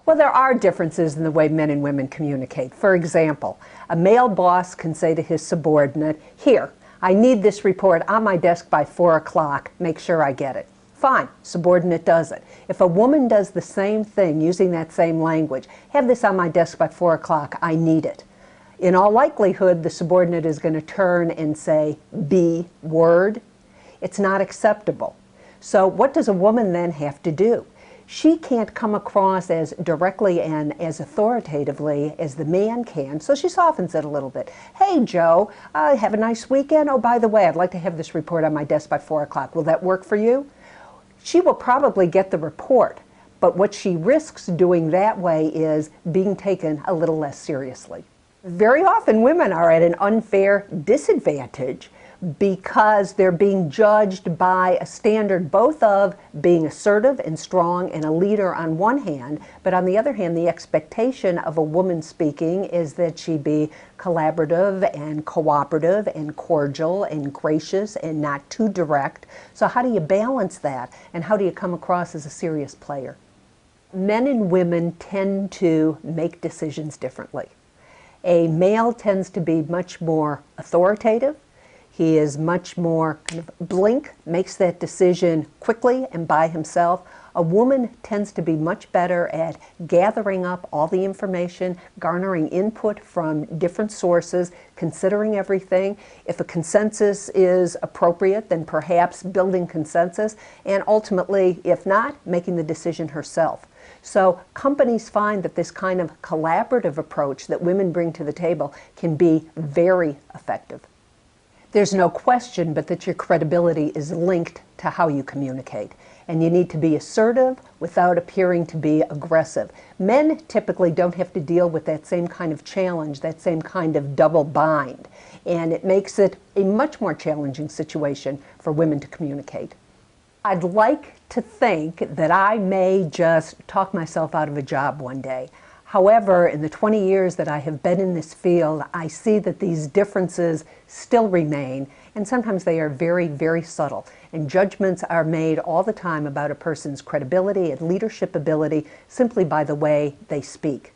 Well, there are differences in the way men and women communicate. For example, a male boss can say to his subordinate, "Here, I need this report on my desk by 4 o'clock. Make sure I get it." Fine, subordinate does it. If a woman does the same thing using that same language, "Have this on my desk by 4 o'clock, I need it." In all likelihood, the subordinate is going to turn and say, "B word." It's not acceptable. So what does a woman then have to do? She can't come across as directly and as authoritatively as the man can, so she softens it a little bit. "Hey, Joe, have a nice weekend. Oh, by the way, I'd like to have this report on my desk by 4 o'clock. Will that work for you?" She will probably get the report, but what she risks doing that way is being taken a little less seriously. Very often women are at an unfair disadvantage because they're being judged by a standard both of being assertive and strong and a leader on one hand, but on the other hand, the expectation of a woman speaking is that she be collaborative and cooperative and cordial and gracious and not too direct. So how do you balance that, and how do you come across as a serious player? Men and women tend to make decisions differently. A male tends to be much more authoritative. He is much more kind of blink, makes that decision quickly and by himself. A woman tends to be much better at gathering up all the information, garnering input from different sources, considering everything. If a consensus is appropriate, then perhaps building consensus, and ultimately, if not, making the decision herself. So companies find that this kind of collaborative approach that women bring to the table can be very effective. There's no question but that your credibility is linked to how you communicate. And you need to be assertive without appearing to be aggressive. Men typically don't have to deal with that same kind of challenge, that same kind of double bind. And it makes it a much more challenging situation for women to communicate. I'd like to think that I may just talk myself out of a job one day. However, in the 20 years that I have been in this field, I see that these differences still remain, and sometimes they are very, very subtle. And judgments are made all the time about a person's credibility and leadership ability simply by the way they speak.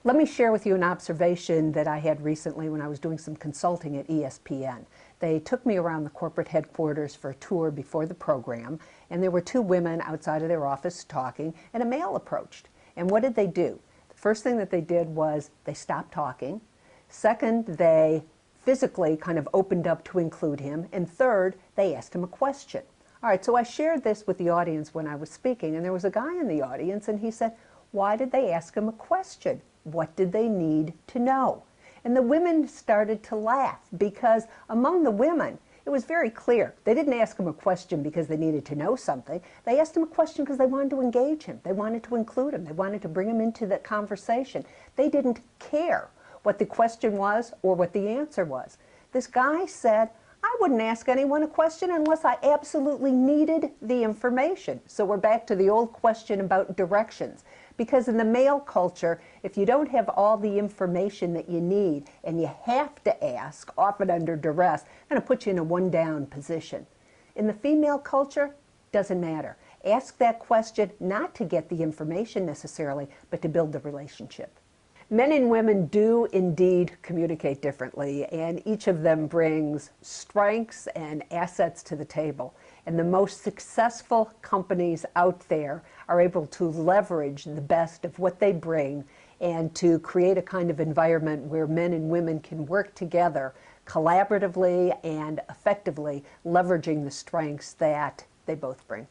Let me share with you an observation that I had recently when I was doing some consulting at ESPN. They took me around the corporate headquarters for a tour before the program, and there were two women outside of their office talking, and a male approached. And what did they do? The first thing that they did was they stopped talking. Second, they physically kind of opened up to include him. And third, they asked him a question. All right, so I shared this with the audience when I was speaking, and there was a guy in the audience, and he said, "Why did they ask him a question? What did they need to know?" And the women started to laugh because among the women, it was very clear. They didn't ask him a question because they needed to know something. They asked him a question because they wanted to engage him. They wanted to include him. They wanted to bring him into the conversation. They didn't care what the question was or what the answer was. This guy said, "I wouldn't ask anyone a question unless I absolutely needed the information." So we're back to the old question about directions. Because in the male culture, if you don't have all the information that you need and you have to ask, often under duress, it's going to put you in a one-down position. In the female culture, doesn't matter. Ask that question not to get the information necessarily, but to build the relationship. Men and women do indeed communicate differently, and each of them brings strengths and assets to the table. And the most successful companies out there are able to leverage the best of what they bring and to create a kind of environment where men and women can work together collaboratively and effectively, leveraging the strengths that they both bring.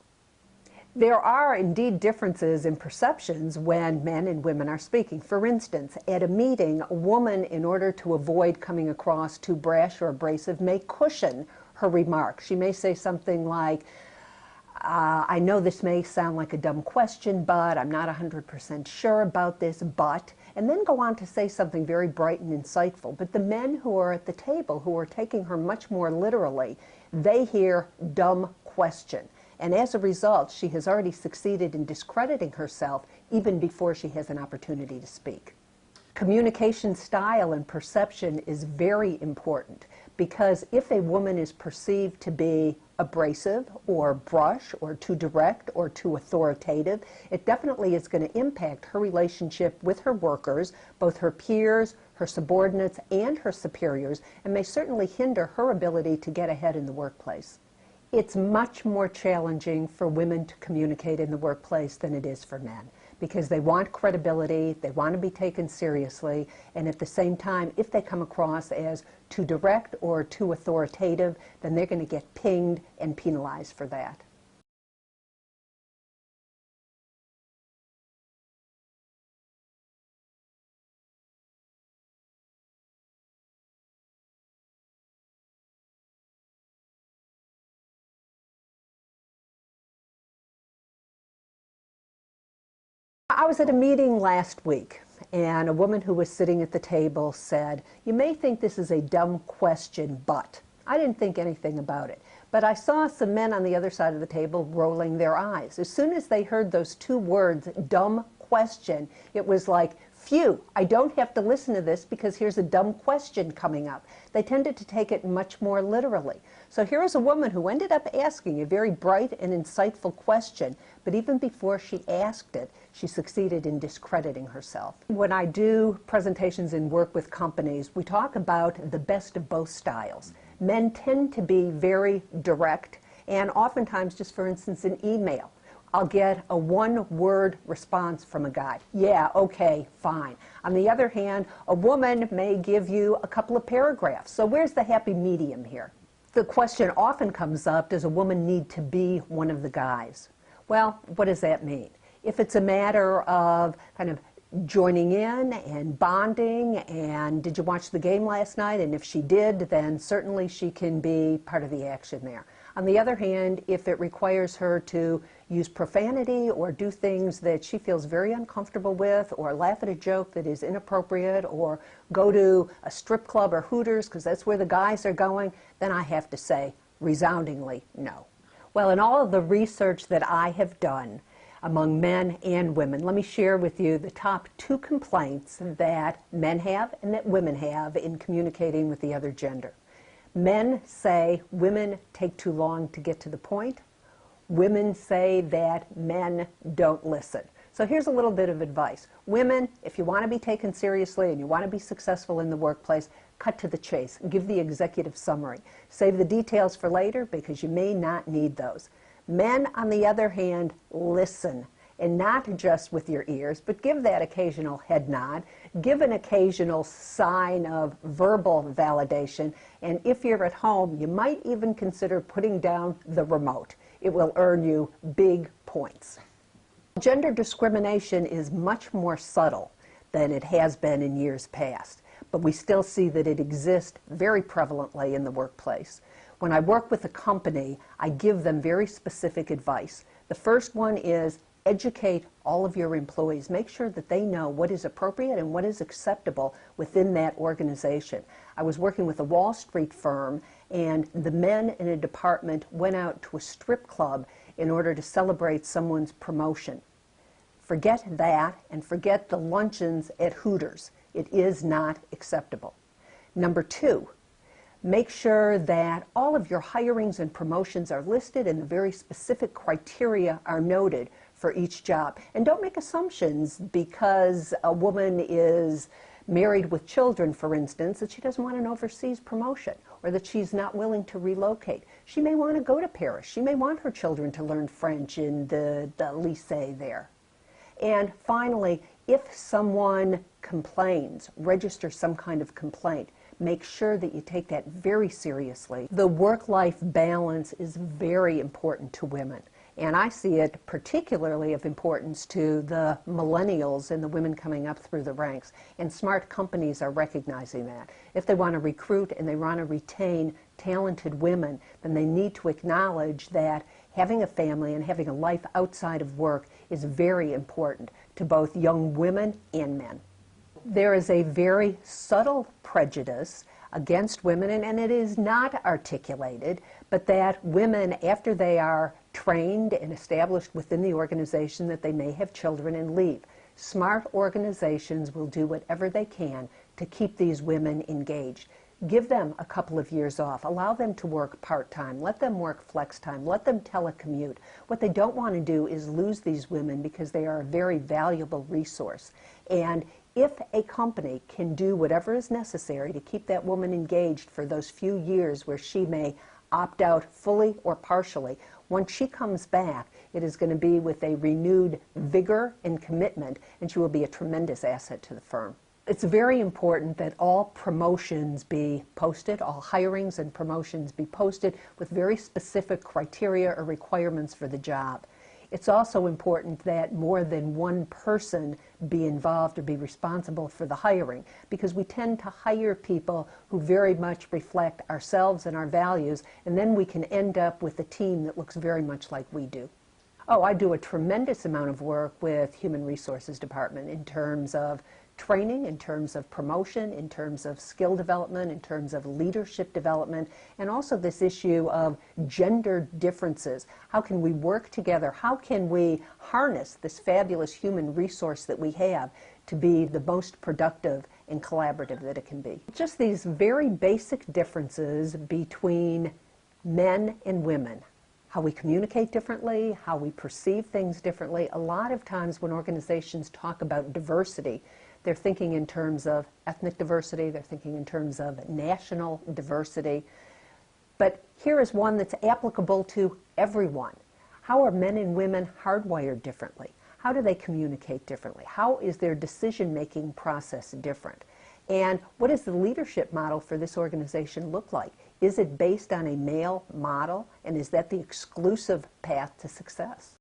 There are indeed differences in perceptions when men and women are speaking. For instance, at a meeting, a woman, in order to avoid coming across too brash or abrasive, may cushion her remarks. She may say something like, I know this may sound like a dumb question, but I'm not 100% sure about this, but, and then go on to say something very bright and insightful. But the men who are at the table, who are taking her much more literally, they hear dumb question. And as a result, she has already succeeded in discrediting herself even before she has an opportunity to speak. Communication style and perception is very important, because if a woman is perceived to be abrasive or brush or too direct or too authoritative, it definitely is going to impact her relationship with her workers, both her peers, her subordinates, and her superiors, and may certainly hinder her ability to get ahead in the workplace. It's much more challenging for women to communicate in the workplace than it is for men, because they want credibility, they want to be taken seriously, and at the same time, if they come across as too direct or too authoritative, then they're going to get pinged and penalized for that. I was at a meeting last week, and a woman who was sitting at the table said, "You may think this is a dumb question, but..." I didn't think anything about it, but I saw some men on the other side of the table rolling their eyes. As soon as they heard those two words, dumb question, it was like, phew, I don't have to listen to this because here's a dumb question coming up. They tended to take it much more literally. So here is a woman who ended up asking a very bright and insightful question, but even before she asked it, she succeeded in discrediting herself. When I do presentations and work with companies, we talk about the best of both styles. Men tend to be very direct, and oftentimes, just for instance, in email, I'll get a one-word response from a guy. Yeah, okay, fine. On the other hand, a woman may give you a couple of paragraphs. So where's the happy medium here? The question often comes up, does a woman need to be one of the guys? Well, what does that mean? If it's a matter of kind of joining in and bonding, and did you watch the game last night? And if she did, then certainly she can be part of the action there. On the other hand, if it requires her to use profanity or do things that she feels very uncomfortable with, or laugh at a joke that is inappropriate, or go to a strip club or Hooters because that's where the guys are going, then I have to say resoundingly no. Well, in all of the research that I have done among men and women, let me share with you the top 2 complaints that men have and that women have in communicating with the other gender. Men say women take too long to get to the point. Women say that men don't listen. So here's a little bit of advice. Women, if you want to be taken seriously and you want to be successful in the workplace, cut to the chase. Give the executive summary. Save the details for later because you may not need those. Men, on the other hand, listen. And not just with your ears, but give that occasional head nod, give an occasional sign of verbal validation, and if you're at home, you might even consider putting down the remote. It will earn you big points. Gender discrimination is much more subtle than it has been in years past, but we still see that it exists very prevalently in the workplace. When I work with a company, I give them very specific advice. The first one is educate all of your employees. Make sure that they know what is appropriate and what is acceptable within that organization. I was working with a Wall Street firm, and the men in a department went out to a strip club in order to celebrate someone's promotion. Forget that and forget the luncheons at Hooters. It is not acceptable. Number 2, make sure that all of your hirings and promotions are listed and the very specific criteria are noted for each job. And don't make assumptions because a woman is married with children, for instance, that she doesn't want an overseas promotion or that she's not willing to relocate. She may want to go to Paris. She may want her children to learn French in the lycée there. And finally, if someone complains, register some kind of complaint, make sure that you take that very seriously. The work-life balance is very important to women. And I see it particularly of importance to the millennials and the women coming up through the ranks. And smart companies are recognizing that. If they want to recruit and they want to retain talented women, then they need to acknowledge that having a family and having a life outside of work is very important to both young women and men. There is a very subtle prejudice against women, and it is not articulated, but that women, after they are trained and established within the organization, that they may have children and leave. Smart organizations will do whatever they can to keep these women engaged. Give them a couple of years off. Allow them to work part-time. Let them work flex time. Let them telecommute. What they don't want to do is lose these women because they are a very valuable resource. And if a company can do whatever is necessary to keep that woman engaged for those few years where she may opt out fully or partially, once she comes back, it is going to be with a renewed vigor and commitment, and she will be a tremendous asset to the firm. It's very important that all promotions be posted, all hirings and promotions be posted with very specific criteria or requirements for the job. It's also important that more than one person be involved or be responsible for the hiring, because we tend to hire people who very much reflect ourselves and our values, and then we can end up with a team that looks very much like we do. Oh, I do a tremendous amount of work with Human Resources Department in terms of training, in terms of promotion, in terms of skill development, in terms of leadership development, and also this issue of gender differences. How can we work together? How can we harness this fabulous human resource that we have to be the most productive and collaborative that it can be? Just these very basic differences between men and women. How we communicate differently, how we perceive things differently. A lot of times when organizations talk about diversity, they're thinking in terms of ethnic diversity, they're thinking in terms of national diversity. But here is one that's applicable to everyone. How are men and women hardwired differently? How do they communicate differently? How is their decision-making process different? And what does the leadership model for this organization look like? Is it based on a male model, and is that the exclusive path to success?